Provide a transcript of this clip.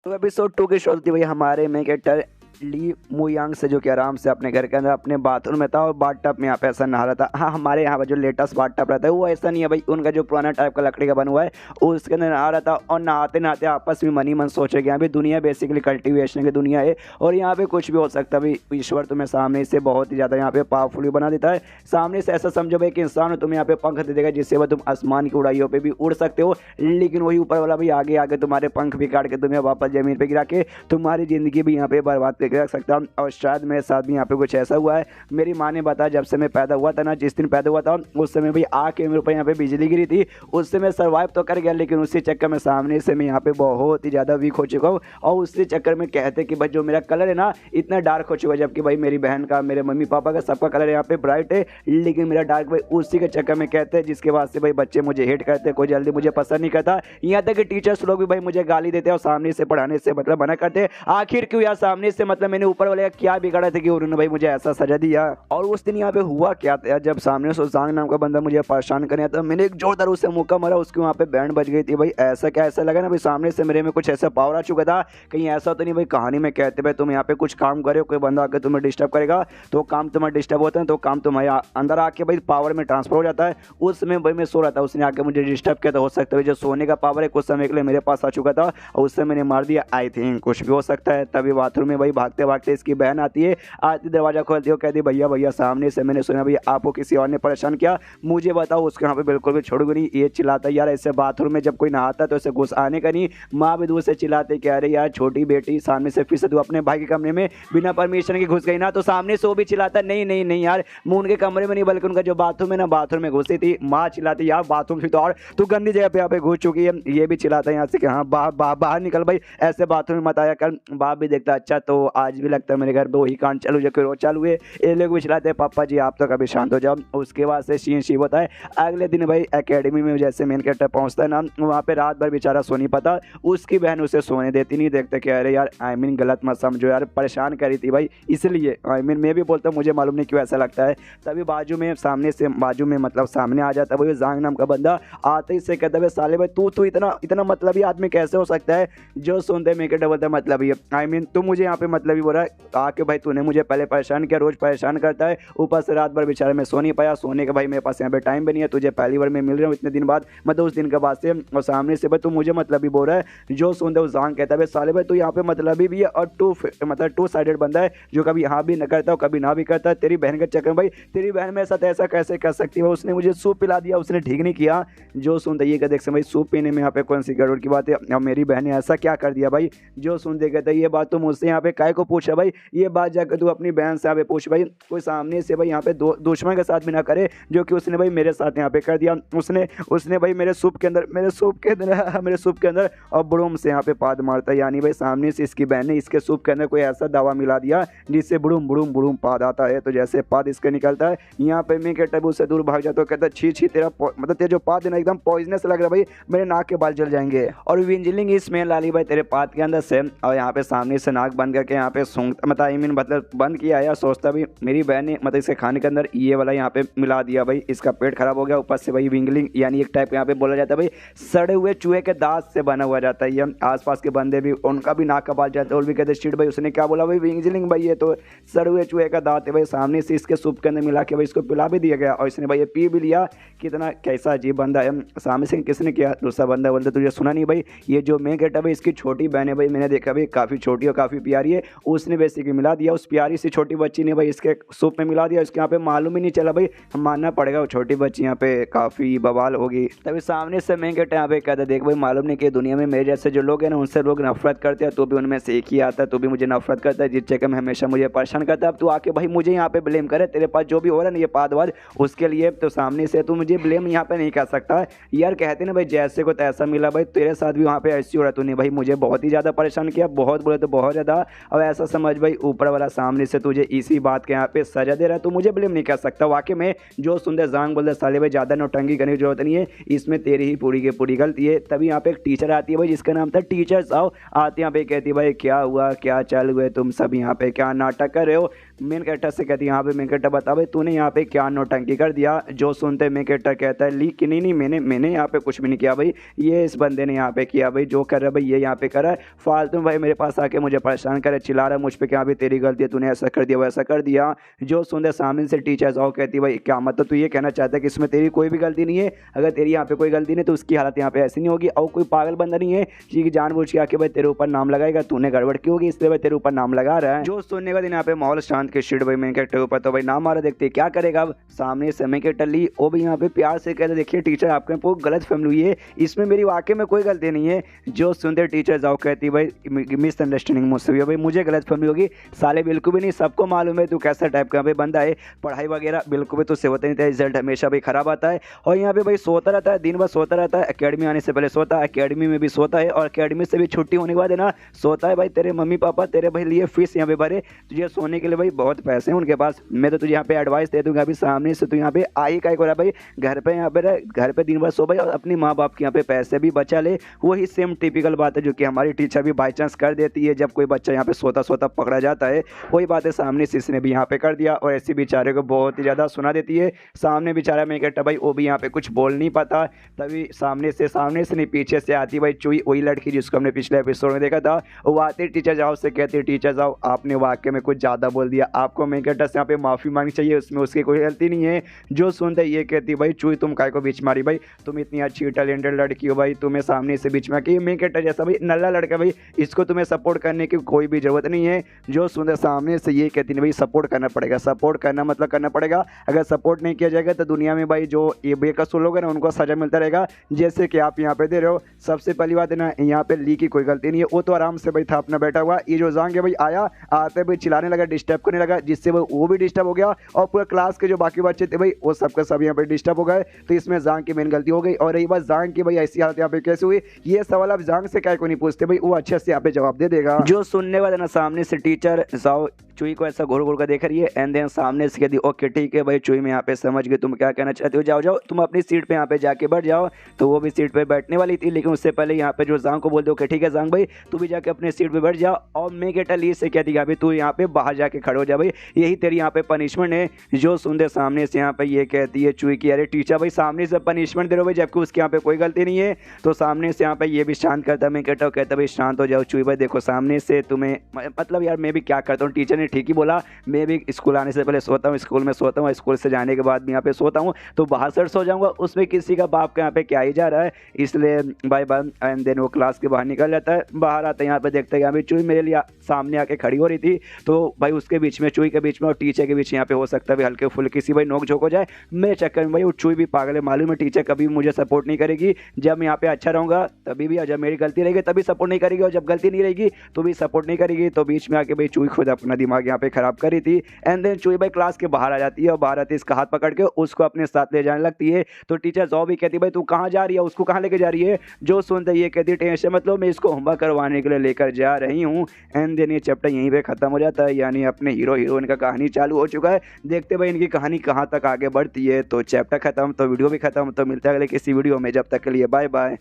तो एपिसोड 2 की शुरुआत हुई हमारे मेन कैरेक्टर ली मुयांग से, जो कि आराम से अपने घर के अंदर अपने बाथरूम में था और बाथटब में यहाँ पे ऐसा नहा रहा था। हाँ, हमारे यहाँ पर जो लेटेस्ट बाथटब रहता है वो ऐसा नहीं है भाई, उनका जो पुराना टाइप का लकड़ी का बना हुआ है उसके अंदर नहा रहा था। और नहाते नहाते आपस में मन ही मन सोचे कि यहाँ पे दुनिया बेसिकली कल्टिवेशन की दुनिया है और यहाँ पे कुछ भी हो सकता है भाई। ईश्वर तुम्हें सामने से बहुत ही ज़्यादा यहाँ पे पावरफुल बना देता है। सामने से ऐसा समझो भाई कि इंसान तुम्हें यहाँ पे पंख दे देगा जिससे वह तुम आसमान की उड़ाइयों पे भी उड़ सकते हो, लेकिन वही ऊपर वाला भाई आगे आगे तुम्हारे पंख भी काट के तुम्हें वापस जमीन पे गिरा के तुम्हारी ज़िंदगी भी यहाँ पे बर्बाद करके रख सकता है। और शायद मेरे साथ भी यहाँ पे कुछ ऐसा हुआ है। मेरी माँ ने बताया जब से मैं पैदा हुआ था ना, जिस दिन पैदा हुआ था उस समय भाई आके मेरे ऊपर यहाँ पे बिजली गिरी थी। उससे मैं सर्वाइव तो कर गया, लेकिन उसी चक्कर में सामने से मैं यहाँ पे बहुत ही ज़्यादा वीक हो चुका हूँ। और उसी चक्कर में कहते कि भाई जो मेरा कलर है ना इतना डार्क हो चुका है, जबकि भाई मेरी बहन का, मेरे मम्मी पापा का, सबका कलर यहाँ पे ब्राइट है, लेकिन मेरा डार्क भाई उसी के चक्कर में कहते हैं, जिसके बाद से भाई बच्चे मुझे हेट करते हैं, कोई जल्दी मुझे पसंद नहीं करता। यहाँ तक कि टीचर्स लोग भी भाई मुझे गाली देते हैं और सामने से पढ़ाने से मतलब मना करते हैं। आखिर क्यों यार, सामने से मतलब मैंने ऊपर वाले का क्या बिगाड़ा था कि उन्होंने भाई मुझे ऐसा सजा दिया। और उस दिन यहाँ पे हुआ क्या था, जब सामने से जांग नाम का बंदा मुझे परेशान करने आता, मैंने एक जोरदार उससे मुक्का मारा, उसके वहाँ पे बैंड बज गई थी भाई। ऐसा क्या ऐसा लगा ना भाई सामने से मेरे में कुछ ऐसा पावर आ चुका था, कहीं ऐसा तो नहीं भाई कहानी में कहते भाई तुम यहाँ पे कुछ काम करे, कोई बंदा आकर तुम्हें डिस्टर्ब करेगा तो काम तुम्हारा डिस्टर्ब होता है, तो काम तुम्हारे अंदर आके भाई पावर में ट्रांसफर हो जाता है। उस समय भाई मैं सो रहा था, उसने आके मुझे डिस्टर्ब किया, तो हो सकता है जो सोने का पावर है कुछ समय के लिए मेरे पास आ चुका था और उससे मैंने मार दिया। आई थिंक कुछ भी हो सकता है। तभी बाथरूम में भाई भागते भागते इसकी बहन आती है, आती दरवाजा खोलती हो, कहती भैया भैया सामने से मैंने सुना भैया आपको किसी और ने परेशान किया, मुझे बताओ। उसके यहाँ पे बिल्कुल भी छोड़ूंगी नहीं। ये चिल्लाता यार ऐसे बाथरूम में जब कोई नहाता तो ऐसे घुस आने का नहीं। माँ भी दूर से चिल्लाते कह रहे यार छोटी बेटी, सामने से फिर से तू अपने भाई के कमरे में बिना परमिशन के घुस गई ना, तो सामने से वो भी चिल्लाता नहीं नहीं नहीं यार, मैं उनके कमरे में नहीं बल्कि उनका जो बाथरूम है ना बाथरूम में घुसी थी। माँ चिल्लाती यार बाथरूम थी तो और तू गंदी जगह पे यहाँ पे घुस चुकी है। ये भी चिल्लाता है यहाँ से कि हाँ बाहर निकल भाई, ऐसे बाथरूम में मत आया कर। बाप भी देखता अच्छा तो आज भी लगता है मेरे घर दो ही कान चालू जो कि रोज चालू है। ये लोग भी चिल्लाते पापा जी आप तो कभी शांत हो जाओ। उसके बाद से शीन शी होता है। अगले दिन भाई एकेडमी में जैसे मेन कैरेक्टर पहुंचता है ना, वहाँ पे रात भर बेचारा सो नहीं पाता। उसकी बहन उसे सोने देती नहीं, देखते कि अरे यार आई मीन गलत मत समझो यार, परेशान करी थी भाई इसलिए। आई मीन मैं भी बोलता हूँ मुझे मालूम नहीं क्यों ऐसा लगता है। तभी बाजू में सामने से बाजू में मतलब सामने आ जाता है वही जांग नाम का बंदा। आते ही से कहता है साले भाई तू इतना इतना मतलबी आदमी कैसे हो सकता है। जो सुनते मेरे कैरेक्टर बोलता है मतलब ही आई मीन तू मुझे यहाँ पे मतलब ही बोल रहा है आके भाई, तूने मुझे पहले परेशान किया, रोज परेशान करता है, ऊपर से रात भर बेचारा मैं सो नहीं पाया। सोने का भाई मेरे पास यहाँ पे टाइम भी नहीं है, तुझे पहली बार मैं मिल रहा हूँ इतने दिन बाद, मतलब उस दिन के बाद से। और सामने से भाई तू मुझे मतलब ही बोल रहा है। जो सुनते वो जांग कहता है साले भाई तू यहाँ पे मतलब भी है और टू साइडेड बंदा है, जो कभी यहाँ भी न करता कभी ना भी करता। तेरी बहन का चक्कर भाई, तेरी बहन मेरे साथ ऐसा कैसे कर सकती है, उसने मुझे सूप पिला दिया, उसने ठीक नहीं किया। जो सुनते ये कहते भाई सूप पीने में यहाँ पे कौन सी गड़बड़ की बात है, अब मेरी बहन ने ऐसा क्या कर दिया भाई। जो सुनते कहते ये बात तू मुझसे यहाँ पे काय को पूछा भाई, ये बात जाकर तू अपनी बहन से यहाँ पे पूछ भाई। कोई सामने से भाई यहाँ पे दुश्मन के साथ भी ना करे, जो कि उसने भाई मेरे साथ यहाँ पे कर दिया। उसने भाई मेरे सूप के अंदर और बुड़ूम से यहाँ पे पाद मारता, यानी भाई सामने से इसकी बहन ने इसके सूप के अंदर कोई ऐसा दवा मिला दिया जिससे बुड़ूम बुड़ूम बुड़ूम पाद आता है। तो जैसे पाद इसके निकलता है, यहाँ पे मैं कहता है से दूर भाग जाता, तो कहता छी छी तेरा मतलब तेरा जो पाद है ना एकदम पॉइजनस लग रहा है भाई, मेरे नाक के बाल जल जाएंगे। और विंजलिंग स्मेल आ रही भाई तेरे पाद के अंदर से। और यहाँ पे सामने से नाक बंद करके यहाँ पे सूंघ मतलब आई मीन मतलब बंद किया है। सोचता भी मेरी बहन ने मतलब इसके खाने के अंदर ये वाला यहाँ पे मिला दिया भाई, इसका पेट खराब हो गया। ऊपर से भाई विंगलिंग यानी एक टाइप यहाँ पे बोला जाता है भाई सड़े हुए चूहे के दांत से बना हुआ जाता है। ये आसपास के बंदे भी उनका भी नाक का बाल जाता है और भी कहते शिट भाई उसने क्या बोला भाई विंगलिंग भाई ये तो सड़े हुए चूहे का दांत है भाई। सामने से इसके सूप के अंदर मिला के भाई इसको पिला भी दिया गया और इसने भाई ये पी भी लिया। कितना कैसा अजीब बंदा है। सामने से किसने किया, दूसरा बंदा बोलता तुझे सुना नहीं भाई, ये जो मैं कहता भाई इसकी छोटी बहन है भाई, मैंने देखा भाई काफ़ी छोटी और काफ़ी प्यारी है, उसने बेसिकली मिला दिया। उस प्यारी सी छोटी बच्ची ने भाई इसके सूप में मिला दिया, इसके यहाँ पे मालूम ही नहीं चला भाई। हम मानना पड़ेगा वो छोटी बच्ची यहाँ पे काफ़ी बवाल होगी। तभी सामने से मैं कहते यहाँ पे कहता देख भाई मालूम नहीं कि दुनिया में मेरे जैसे जो लोग हैं ना उनसे लोग नफरत करते हैं, तो भी उनमें से एक ही आता है, तो भी मुझे नफरत करता है, जिस जगह में हमेशा मुझे परेशान करता है। अब तू आके भाई मुझे यहाँ पे ब्लेम करे, तेरे पास जो भी हो रहा है ना ये पादवाद उसके लिए, तो सामने से तू मुझे ब्लेम यहाँ पे नहीं कर सकता यार। कहते ना भाई जैसे को तैसा मिला भाई, तेरे साथ भी वहाँ पे ऐसी हो रहा, तूने भाई मुझे बहुत ही ज़्यादा परेशान किया, बहुत बोले तो बहुत ज़्यादा। अब ऐसा समझ भाई ऊपर वाला सामने से तुझे इसी बात के यहाँ पे सजा दे रहा है, तो मुझे ब्लेम नहीं कर सकता। वाकई में जो सुंदर जांग बोलते साले भाई ज़्यादा नौटंकी करने की जरूरत नहीं है, इसमें तेरी ही पूरी की पूरी गलती है। तभी यहाँ पे एक टीचर आती है भाई जिसका नाम था टीचर साहब। आती यहाँ पे कहती भाई क्या हुआ, क्या चालू है, तुम सब यहाँ पे क्या नाटक कर रहे हो। मेन कैरेक्टर से कहती है यहाँ पे मेन कैरेक्टर बता भाई तूने यहाँ पे क्या नौटंकी कर दिया। जो सुनते मेन कैरेक्टर कहता है ली कि नहीं मैंने यहाँ पे कुछ भी नहीं किया भाई, ये इस बंदे ने यहाँ पे किया भाई, जो कर रहा है भाई ये यहाँ पे कर रहा है फालतू में भाई, मेरे पास आके मुझे परेशान करे, चिल्ला रहा है मुझ पर क्या भाई तेरी गलती है, तूने ऐसा कर दिया वैसा कर दिया। जो सुनते सामने से टीचर जाओ कहती भाई क्या मतलब तू ये कहना चाहता है कि इसमें तेरी कोई भी गलती नहीं है, अगर तेरी यहाँ पे कोई गलती नहीं तो उसकी हालत यहाँ पे ऐसी नहीं होगी। और कोई पागल बंदा नहीं है कि जानबूझ के आके भाई तेरे ऊपर नाम लगाएगा, तूने गड़बड़ की होगी इसलिए भाई तेरे ऊपर नाम लगा रहा है। जो सुनने का दिन यहाँ पे माहौल शांत के शीट भाई मेन कैरेक्टर के ऊपर, तो भाई नाम मारा देखते क्या करेगा। अब सामने से मेन कैरेक्टर ली वो भी यहाँ पे प्यार से कहते देखिए टीचर आपके वो गलत फहमी हुई है, इसमें मेरी वाकई में कोई गलती नहीं है। जो सुनते टीचर जाओ कहती भाई मिसअंडरस्टैंडिंग मुझसे हुई भाई, मुझे गलत फहमी होगी, साले बिल्कुल भी नहीं, सबको मालूम है तू कैसा टाइप का भाई बंदा है, पढ़ाई वगैरह बिल्कुल भी तुझसे होता नहीं था, रिजल्ट हमेशा भाई खराब आता है और यहाँ पे भाई सोता रहता है, दिन भर सोता रहता है, एकेडमी आने से पहले सोता है, एकेडमी में भी सोता है और एकेडमी से भी छुट्टी होने के बाद है ना सोता है। भाई तेरे मम्मी पापा तेरे भाई लिए फीस यहाँ पे भरे, तुझे सोने के लिए भाई बहुत पैसे हैं उनके पास, मैं तो तुझे यहाँ पे एडवाइस दे दूंगा अभी सामने से तू यहाँ पे आई का हो रहा भाई, घर पे यहाँ पे रह, घर पे दिन भर सो भाई और अपनी माँ बाप के यहाँ पे पैसे भी बचा ले। वही सेम टिपिकल बात है जो कि हमारी टीचर भी बाई चांस कर देती है जब कोई बच्चा यहाँ पे सोता सोता पकड़ा जाता है, वही बात है सामने से इसने भी यहाँ पे कर दिया और ऐसी बेचारे को बहुत ही ज़्यादा सुना देती है। सामने बेचारा मैं कहता भाई वो भी यहाँ पे कुछ बोल नहीं पाता, तभी सामने से नहीं पीछे से आती भाई चुई, वही लड़की जिसको हमने पिछले एपिसोड में देखा था, वो आती टीचर जाओ से कहती टीचर जाओ आपने वाकई में कुछ ज़्यादा बोल दिया, आपको मैं कहता से यहाँ पे माफ़ी मांगनी चाहिए, उसमें उसकी कोई गलती नहीं है। जो सुनते ये कहती भाई चुई तुम काय को बीच मारी भाई, तुम इतनी अच्छी टैलेंटेड लड़की हो भाई, तुम्हें सामने से बीच में कि मैं कहता जैसा भाई नल्ला लड़का भाई, इसको तुम्हें सपोर्ट करने की कोई भी ज़रूरत नहीं है। जो सुनते सामने से ये कहती नहीं भाई सपोर्ट करना पड़ेगा, सपोर्ट करना मतलब करना पड़ेगा, अगर सपोर्ट नहीं किया जाएगा तो दुनिया में भाई जो ये बेकसूर लोग हैं ना उनको सजा मिलता रहेगा, जैसे कि आप यहाँ पे दे रहे हो। सबसे पहली बात है ना यहाँ पे ली की कोई गलती नहीं है, वो तो आराम से भाई था अपना बैठा हुआ, ये जो जांग है भाई आया आते भाई चिल्लाने लगा, डिस्टर्ब करने लगा, जिससे वो भी डिस्टर्ब हो गया और पूरे क्लास के जो बाकी बच्चे थे भाई वो सबके सब यहाँ पे डिस्टर्ब हो गए, तो इसमें जांग की मेन गलती हो गई। और रही बात जांग की भाई ऐसी हालत यहाँ पे कैसे हुई, ये सवाल आप जांग से क्या को नहीं पूछते भाई, वो अच्छे से यहाँ पे जवाब दे देगा। जो सुनने वाला ना सामने से टीचर जाओ चुई को ऐसा घूर घूर कर देख रही है एंड देन सामने से कहती ओके ठीक है भाई चुई मैं यहाँ पे समझ गई तुम क्या कहना चाहते हो, जाओ जाओ तुम अपनी सीट पे यहाँ पे जाके बैठ जाओ। तो वो भी सीट पे बैठने वाली थी, लेकिन उससे पहले यहाँ पे जो जांग को बोल दो कि ठीक है जांग भाई तू भी जाके अपने सीट पे बैठ जाओ, और मैं कहता ली से कहती भाई तू यहाँ पे बाहर जाके खड़े हो जा भाई, यही तेरी यहाँ पे पनिशमेंट है। जो सुनते सामने से यहाँ पे ये कहती है चुई की अरे टीचर भाई सामने से पनिशमेंट दे रहे हो भाई जबकि उसके यहाँ पे कोई गलती नहीं है। तो सामने से यहाँ पे ये भी शांत करता मैं कहता भाई शांत हो जाओ चुई भाई, देखो सामने से तुम्हें मतलब यार मैं भी क्या करता हूँ, टीचर ने ठीक ही बोला, मैं भी स्कूल आने से पहले सोता हूँ, स्कूल में सोता हूँ, स्कूल से जाने के बाद भी यहाँ पे सोता हूँ, तो बाहर से सो जाऊँगा, उसमें किसी का बाप का यहाँ पे क्या ही जा रहा है, इसलिए बाय बाय। एंड देन वो क्लास के बाहर निकल जाता है, बाहर आता है यहाँ पे देखते हैं अभी चुई मेरे लिए सामने आके खड़ी हो रही थी, तो भाई उसके बीच में चुई के बीच में और टीचर के बीच यहाँ पे हो सकता है हल्के फुल्की सी भाई नोक झोंक हो जाए। मेरे चक्कर में भाई वो चुई भी पागल है, मालूम है टीचर कभी मुझे सपोर्ट नहीं करेगी, जब मैं यहाँ पे अच्छा रहूँगा तभी भी, जब मेरी गलती रहेगी तभी सपोर्ट नहीं करेगी और जब गलती नहीं रहेगी तो भी सपोर्ट नहीं करेगी। तो बीच में आके भाई चुई खुद अपना दिमाग यहाँ पे खराब कर रही थी। एंड देन चुई भाई क्लास के बाहर आ जाती है और बाहर आती है इसका हाथ पकड़ के उसको अपने साथ ले जाने लगती है। तो टीचर जॉब भी कहती है भाई तू कहाँ जा रही है, उसको कहाँ लेके जा रही है। जो सुनते ये कहती है टेंशन मतलब मैं इसको होमवर्क करवाने के लिए लेकर जा रही हूँ। एंड देन ये चैप्टर यहीं पे खत्म हो जाता है, यानी अपने हीरो हीरोइन का कहानी चालू हो चुका है। देखते भाई इनकी कहानी कहाँ तक आगे बढ़ती है। तो चैप्टर खत्म तो वीडियो भी खत्म, तो मिलता है अगले किसी वीडियो में, जब तक के लिए बाय बाय।